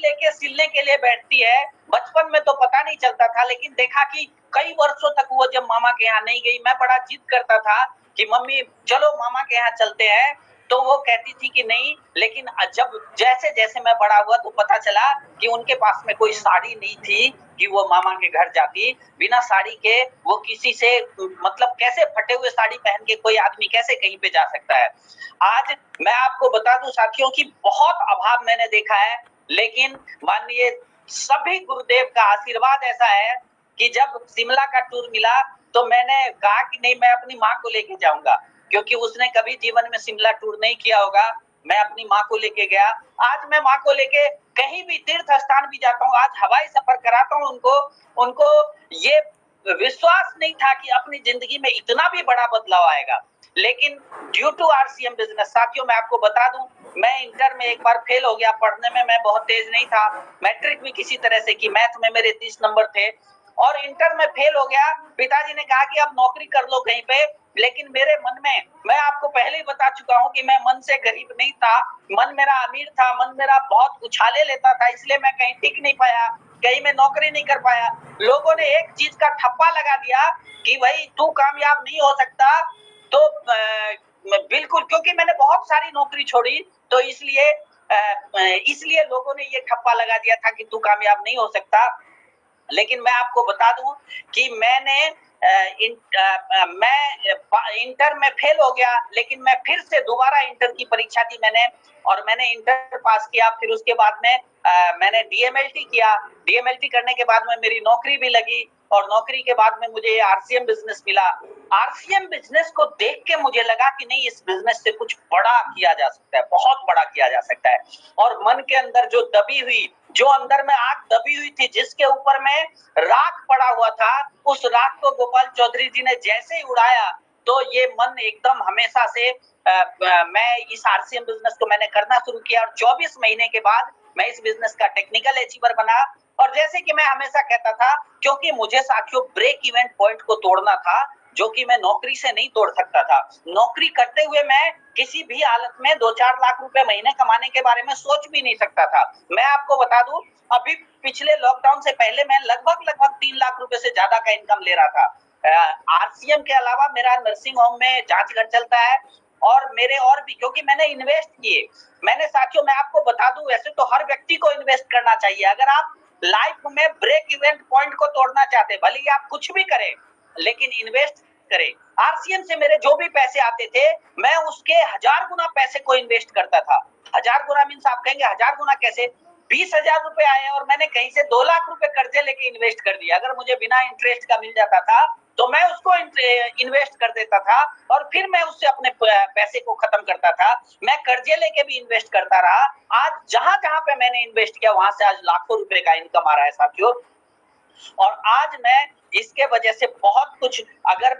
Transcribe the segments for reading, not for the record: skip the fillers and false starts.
लेके सिलने के लिए बैठती है। बचपन में तो पता नहीं चलता था, लेकिन देखा कि कई वर्षों तक वो जब मामा के यहाँ नहीं गई, मैं बड़ा जिद करता था कि मम्मी चलो मामा के यहाँ चलते हैं, तो वो कहती थी कि नहीं। लेकिन जब जैसे-जैसे मैं बड़ा हुआ तो पता चला कि उनके पास में कोई साड़ी नहीं थी कि वो मामा के घर जाती। बिना साड़ी के वो किसी से मतलब कैसे फटे हुए साड़ी पहन के कोई आदमी कैसे कहीं पे जा सकता है। आज मैं आपको बता दूं साथियों कि बहुत अभाव मैंने देखा है, लेकिन माननीय सभी गुरुदेव का आशीर्वाद ऐसा है कि जब शिमला का टूर मिला तो मैंने कहा कि नहीं, मैं अपनी माँ को लेके जाऊंगा, क्योंकि उसने कभी जीवन में शिमला टूर नहीं किया होगा। मैं अपनी माँ को लेके गया। आज मैं माँ को लेके कहीं भी तीर्थ स्थान भी जाता हूँ, आज हवाई सफर कराता हूँ उनको ये विश्वास नहीं था कि अपनी जिंदगी में इतना भी बड़ा बदलाव आएगा। लेकिन ड्यू टू आरसीएम बिजनेस, साथियों मैं आपको बता दूं, मैं इंटर में एक बार फेल हो गया। पढ़ने में मैं बहुत तेज नहीं था, मैट्रिक भी किसी तरह से की, मैथ में मेरे 30 नंबर थे और इंटर में फेल हो गया। पिताजी ने कहा कि अब नौकरी कर लो कहीं पे, लेकिन मेरे मन में, मैं आपको पहले ही बता चुका हूं कि मैं मन से गरीब नहीं था, मन मेरा अमीर था, मन मेरा बहुत उछाले लेता था, इसलिए मैं कहीं टिक नहीं पाया, कहीं मैं नौकरी नहीं कर पाया। लोगों ने एक चीज का ठप्पा लगा दिया कि भाई तू कामयाब नहीं हो सकता। तो बिल्कुल, क्योंकि मैंने बहुत सारी नौकरी छोड़ी, तो इसलिए लोगों ने ये ठप्पा लगा दिया था कि तू कामयाब नहीं हो सकता। लेकिन मैं आपको बता दूं कि मैं इंटर में फेल हो गया, लेकिन मैं फिर से दोबारा इंटर की परीक्षा दी मैंने, और मैंने इंटर पास किया। फिर उसके बाद में मैंने डीएमएलटी किया। डीएमएलटी करने के बाद में मेरी नौकरी भी लगी, और नौकरी के बाद में मुझे आरसीएम बिजनेस मिला। आरसीएम बिजनेस को देख के मुझे लगा कि नहीं, इस बिजनेस से कुछ बड़ा किया जा सकता है, बहुत बड़ा किया जा सकता है। और मन के अंदर जो दबी हुई, जो अंदर में आग दबी हुई थी, जिसके ऊपर में राख पड़ा हुआ था, उस राख को गोपाल चौधरी जी ने जैसे ही उड़ाया, तो ये मन एकदम हमेशा से मैं इस आरसीएम बिजनेस को मैंने करना शुरू किया, और 24 महीने के बाद मैं इस बिजनेस का टेक्निकल अचीवर बना। और जैसे कि मैं हमेशा कहता था, क्योंकि मुझे साथियों ब्रेक इवेंट पॉइंट को तोड़ना था, जो कि मैं नौकरी से नहीं तोड़ सकता था। नौकरी करते हुए मैं किसी भी हालत में 2-4 लाख रुपए महीने कमाने के बारे में सोच भी नहीं सकता था। मैं आपको बता दूं, अभी पिछले लॉकडाउन से पहले मैं लगभग 3 लाख रुपए से ज्यादा का इनकम ले रहा था। आरसीएम के अलावा मेरा नर्सिंग होम में जांच घर चलता है, और मेरे और भी, क्योंकि मैंने इन्वेस्ट किए। मैंने साथियों मैं आपको बता दूं, वैसे तो हर व्यक्ति को इन्वेस्ट करना चाहिए। अगर आप लाइफ में ब्रेक इवेंट पॉइंट को तोड़ना चाहते, भले ही आप कुछ भी करें, लेकिन इन्वेस्ट करें। आरसीएम से मेरे जो भी पैसे आते थे, मैं उसके 1000 गुना पैसे को इन्वेस्ट करता था। 1000 गुना मीन्स आप कहेंगे 1000 गुना कैसे? 20,000 रुपए आए और मैंने कहीं से 2 लाख रुपए कर्जे लेके इन्वेस्ट कर दिया। अगर मुझे बिना इंटरेस्ट का मिल जाता था तो मैं उसको इन्वेस्ट कर देता था, और फिर मैं उससे अपने पैसे को खत्म करता था। मैं कर्जे लेके भी इन्वेस्ट करता रहा। आज जहां जहां पे मैंने इन्वेस्ट किया, वहां से आज लाखों रुपए का इनकम आ रहा है साथियों। और आज मैं इसके वजह से बहुत कुछ, अगर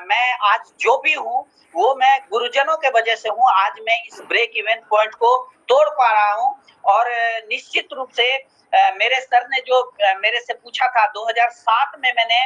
मैं आज जो भी हूँ, वो मैं गुरुजनों के वजह से हूँ। आज मैं इस ब्रेक इवेंट पॉइंट को तोड़ पा रहा हूँ। और निश्चित रूप से मेरे सर ने जो मेरे से पूछा था 2007 में, मैंने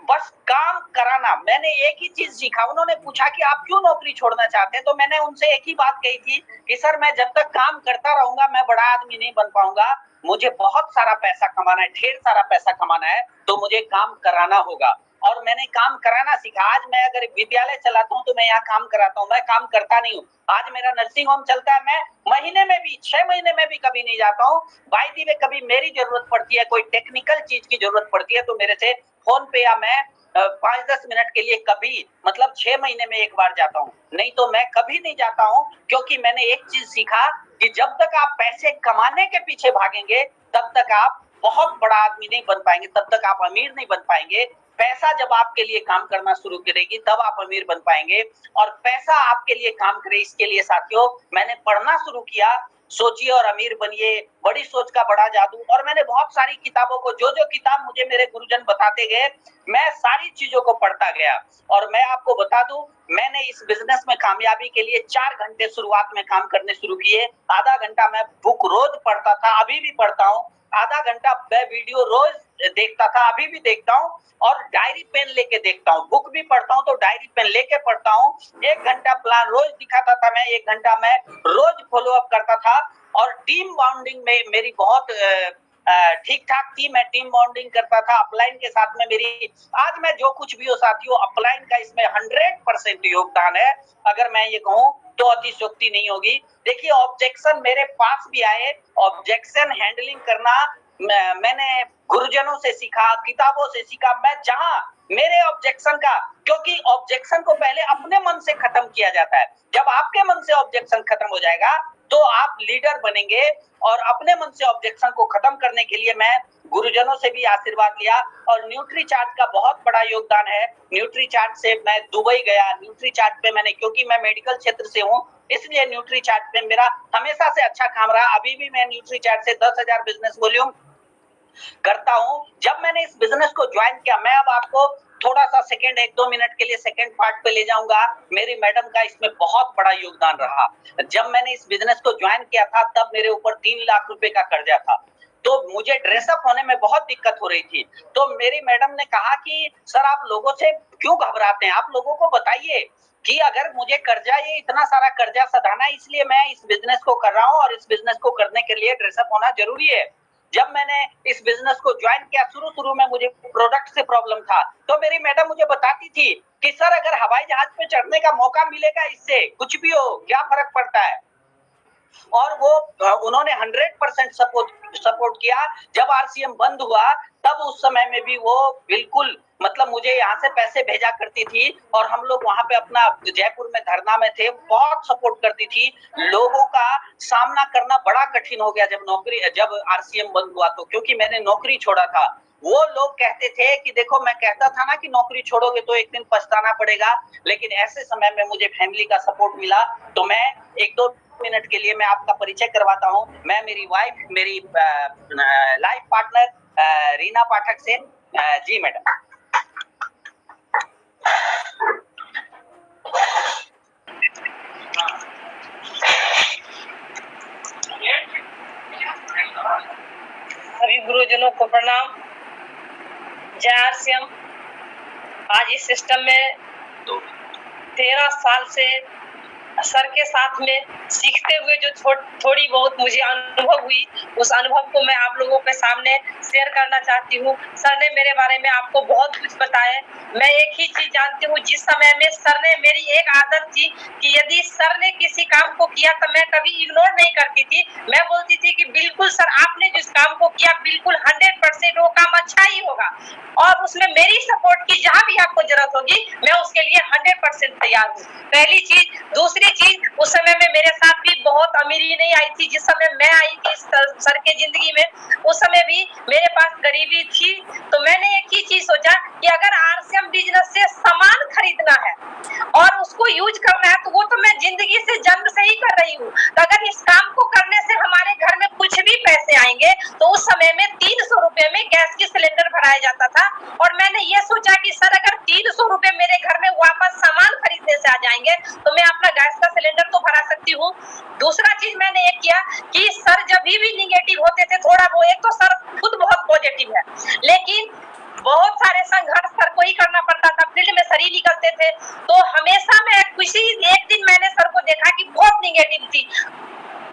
बस काम कराना, मैंने एक ही चीज सीखा। उन्होंने पूछा कि आप क्यों नौकरी छोड़ना चाहते हैं, तो मैंने उनसे एक ही बात कही थी कि सर, मैं जब तक काम करता रहूंगा मैं बड़ा आदमी नहीं बन पाऊंगा। मुझे बहुत सारा पैसा कमाना है, ढेर सारा पैसा कमाना है, तो मुझे काम कराना होगा। और मैंने काम कराना सीखा। आज मैं अगर विद्यालय चलाता हूँ तो मैं यहाँ काम कराता हूँ, मैं काम करता नहीं हूँ। आज मेरा नर्सिंग होम चलता है, मैं महीने में भी 6 महीने में भी कभी नहीं जाता हूँ। बाय द वे, कभी मेरी जरूरत पड़ती है, कोई टेक्निकल चीज की जरूरत पड़ती है, तो मेरे से फोन पे या मैं 5-10 मिनट के लिए कभी, मतलब 6 महीने में एक बार जाता हूँ, नहीं तो मैं कभी नहीं जाता हूँ। क्योंकि मैंने एक चीज सीखा कि जब तक आप पैसे कमाने के पीछे भागेंगे, तब तक आप बहुत बड़ा आदमी नहीं बन पाएंगे, तब तक आप अमीर नहीं बन पाएंगे। पैसा जब आपके लिए काम करना शुरू करेगी, तब आप अमीर बन पाएंगे। और पैसा आपके लिए काम करे, इसके लिए साथियों मैंने पढ़ना शुरू किया। सोचिए और अमीर बनिए, बड़ी सोच का बड़ा जादू। और मैंने बहुत सारी किताबों को, जो जो किताब मुझे मेरे गुरुजन बताते गए, मैं सारी चीजों को पढ़ता गया। और मैं आपको बता दूं, मैंने इस बिजनेस में कामयाबी के लिए 4 घंटे शुरुआत में काम करने शुरू किए। आधा घंटा मैं बुक रोज पढ़ता था, अभी भी पढ़ता हूँ। आधा घंटा मैं वीडियो रोज देखता था, अभी भी देखता हूँ। और डायरी पेन लेके देखता हूँ, बुक भी पढ़ता हूँ तो डायरी पेन लेके पढ़ता हूँ। 1 घंटा प्लान रोज दिखाता था मैं, 1 घंटा मैं रोज फॉलो अप करता था। और टीम बॉन्डिंग में मेरी बहुत ठीक ठाक थी। मैं टीम बॉन्डिंग करता था अपलाइन के साथ में। मेरी आज मैं जो कुछ भी हो साथियों, अपलाइन का इसमें 100% योगदान है। अगर मैं ये कहूं तो अतिशयोक्ति नहीं होगी। देखिए, ऑब्जेक्शन मेरे पास भी आए, ऑब्जेक्शन हैंडलिंग करना मैंने गुरुजनों से सीखा, किताबों से सीखा। मैं जहां मेरे ऑब्जेक्शन का, क्योंकि ऑब्जेक्शन को पहले अपने मन से खत्म किया जाता है। जब आपके मन से ऑब्जेक्शन खत्म हो जाएगा तो आप लीडर बनेंगे। और अपने मन से ऑब्जेक्शन को खत्म करने के लिए मैं गुरुजनों से भी आशीर्वाद लिया। और न्यूट्री चार्ट का बहुत बड़ा योगदान है। न्यूट्री चार्ट से मैं दुबई गया, न्यूट्री चार्ट पे मैंने, क्योंकि मैं मेडिकल क्षेत्र से हूँ, इसलिए न्यूट्री चार्ट पे मेरा हमेशा से अच्छा काम रहा। अभी भी मैं न्यूट्री चार्ट से 10,000 बिजनेस वॉल्यूम करता हूं। जब मैंने इस बिजनेस को ज्वाइन किया, मैं अब आपको थोड़ा सा सेकंड, 1-2 मिनट के लिए सेकंड पार्ट पे ले जाऊंगा। मेरी मैडम का इसमें बहुत बड़ा योगदान रहा। जब मैंने इस बिजनेस को ज्वाइन किया था तब मेरे ऊपर 3 लाख रुपए का कर्जा था, तो मुझे ड्रेसअप होने में बहुत दिक्कत हो रही थी। तो मेरी मैडम ने कहा कि सर आप लोगों से क्यों घबराते हैं, आप लोगों को बताइए कि अगर मुझे कर्जा, ये इतना सारा कर्जा सधाना है, इसलिए मैं इस बिजनेस को कर रहा हूँ और इस बिजनेस को करने के लिए ड्रेसअप होना जरूरी है। जब मैंने इस बिजनेस को ज्वाइन किया, शुरू में मुझे प्रोडक्ट से प्रॉब्लम था, तो मेरी मैडम मुझे बताती थी कि सर अगर हवाई जहाज पे चढ़ने का मौका मिलेगा, इससे कुछ भी हो, क्या फर्क पड़ता है। और वो उन्होंने 100% सपोर्ट किया। जब आरसीएम बंद हुआ तब उस समय में भी वो बिल्कुल, मतलब मुझे यहाँ से पैसे भेजा करती थी और हम लोग वहां पे अपना जयपुर में धरना में थे, बहुत सपोर्ट करती थी। लोगों का सामना करना बड़ा कठिन हो गया जब आरसीएम बंद हुआ, तो क्योंकि मैंने नौकरी छोड़ा था। वो लोग कहते थे कि देखो, मैं कहता था ना कि नौकरी छोड़ोगे तो एक दिन पछताना पड़ेगा, लेकिन ऐसे समय में मुझे फैमिली का सपोर्ट मिला। तो मैं 1-2 मिनट के लिए मैं आपका परिचय करवाता हूँ। मैं मेरी वाइफ, मेरी लाइफ पार्टनर रीना पाठक से। जी मैडम। सभी गुरुजनों को प्रणाम। जय आरसीएम। आज इस सिस्टम में 13 साल से सर के साथ में सीखते हुए जो थोड़ी बहुत मुझे अनुभव हुई, उस अनुभव को मैं आप लोगों के सामने शेयर करना चाहती हूँ। सर ने मेरे बारे में आपको बहुत कुछ बताया। मैं एक ही चीज जानती हूँ, जिस समय में सर ने, मेरी एक आदत थी कि यदि सर ने किसी काम को किया तो मैं कभी इग्नोर नहीं करती थी। मैं बोलती थी कि बिल्कुल सर, आपने जिस काम को किया बिल्कुल 100% वो काम अच्छा ही होगा और उसमें मेरी सपोर्ट की जहाँ भी आपको जरूरत होगी मैं उसके लिए 100% तैयार हूँ। पहली चीज। दूसरी चीज, उस समय में मेरे साथ भी बहुत अमीरी नहीं आई थी। जिस समय मैं आई थी सर के जिंदगी में, उस समय भी मेरे पास गरीबी थी। तो मैंने एक ही चीज सोचा कि अगर आरसीएम बिजनेस से सामान खरीदना है और उसको यूज करना है तो वो तो मैं जिंदगी से जन्म से ही कर रही हूँ। तो अगर इस काम को करने से हमारे घर में कुछ भी पैसे आएंगे, तो उस समय में 300 रुपए में गैस की सिलेंडर भराया जाता था। और मैंने ये सोचा कि सर अगर 300 रुपए मेरे घर में वापस सामान खरीदने से आ जाएंगे तो मैं अपना गैस का सिलेंडर तो भरा सकती हूँ। दूसरा चीज मैंने ये किया कि सर जब भी निगेटिव होते थे थोड़ा वो, एक तो सर खुद बहुत पॉजिटिव है, लेकिन बहुत सारे संघर्ष सर को ही करना पड़ता था। फील्ड में सर ही निकलते थे, तो हमेशा मैं किसी एक दिन मैंने सर को देखा कि बहुत निगेटिव थी।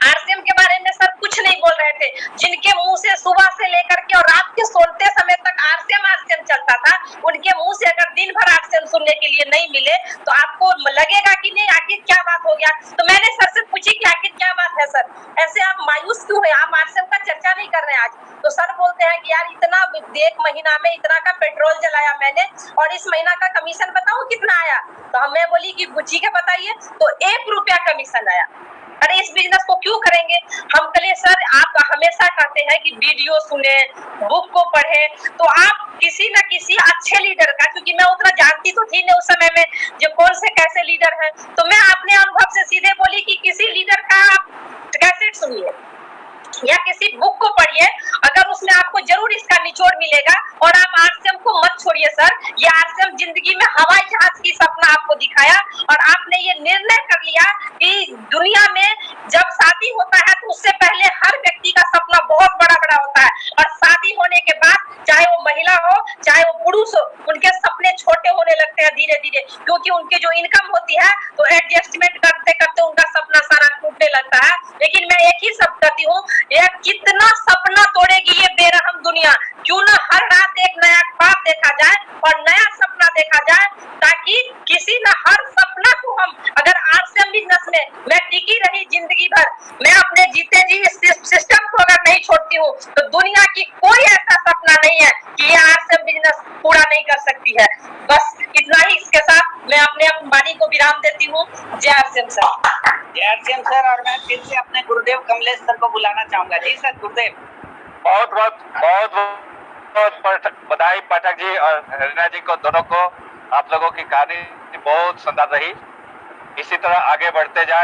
आरसीएम के बारे में सर कुछ नहीं बोल रहे थे। जिनके मुंह से सुबह से लेकर के और रात के सोते समय तक आरसीएम चलता था, उनके मुंह से अगर दिन भर आरसीएम सुनने के लिए नहीं मिले तो आपको लगेगा कि नहीं, आखिर क्या बात हो गया। तो मैंने सर से पूछी कि आखिर क्या बात है सर, ऐसे आप मायूस क्यों है, आप आरसीएम का चर्चा नहीं कर रहे हैं आज। तो सर बोलते हैं कि यार इतना, एक महीना में इतना का पेट्रोल जलाया मैंने और इस महीना का कमीशन बताऊं कितना आया। तो मैं बोली कि बुच्ची के बताइए, तो 1 रुपया कमीशन आया। अरे इस बिजनेस को क्यों करेंगे। हम कहे सर आप हमेशा कहते हैं कि वीडियो सुने, बुक को पढ़े, तो आप किसी न किसी अच्छे लीडर का, क्योंकि मैं उतना जानती तो थी नहीं उस समय में जो कौन से कैसे लीडर हैं, तो मैं अपने अनुभव से सीधे बोली कि किसी लीडर का आप कैसेट सुनिए या किसी बुक को पढ़िए, अगर उसमें आपको जरूर इसका निचोड़ मिलेगा। और आप आरसीएम को मत छोड़िए सर, ये आरसीएम जिंदगी में हवाई जहाज की सपना आपको दिखाया और आपने ये निर्णय कर लिया कि दुनिया में जब शादी होता है तो उससे पहले हर व्यक्ति का सपना बहुत बड़ा बड़ा होता है, और शादी होने के बाद चाहे वो महिला हो चाहे वो पुरुष हो, उनके सपने छोटे होने लगते हैं धीरे धीरे, क्योंकि उनकी जो इनकम होती है तो एडजस्टमेंट करते करते उनका सपना सारा टूट टूटने लगता है, लेकिन मैं एक ही शब्द कहती हूँ, यह कितना सपना तोड़ेगी ये बेरहम दुनिया। क्यों ना हर रात एक नया ख्वाब देखा जाए और नया सपना देखा जाए, ताकि किसी न हर सपना को हम, अगर आरसीएम बिजनेस में मैं टिकी रही जिंदगी भर, मैं अपने जीते जी इस सिस्टम को अगर नहीं छोड़ती हूँ, तो दुनिया की कोई ऐसा सपना नहीं है कि ये आरसीएम बिजनेस पूरा नहीं कर सकती है। बस इतना ही, इसके साथ मैं अपने वाणी को विराम देती हूँ। जय आरसीएम सर। जय आरसीएम सर। और मैं फिर से अपने गुरुदेव कमलेश सर को बुलाना चाहूंगा। जी सर, गुरुदेव। बहुत बधाई पाठक जी और रीना जी को, दोनों को। आप लोगों की कहानी बहुत सुंदर रही, इसी तरह आगे बढ़ते जाए।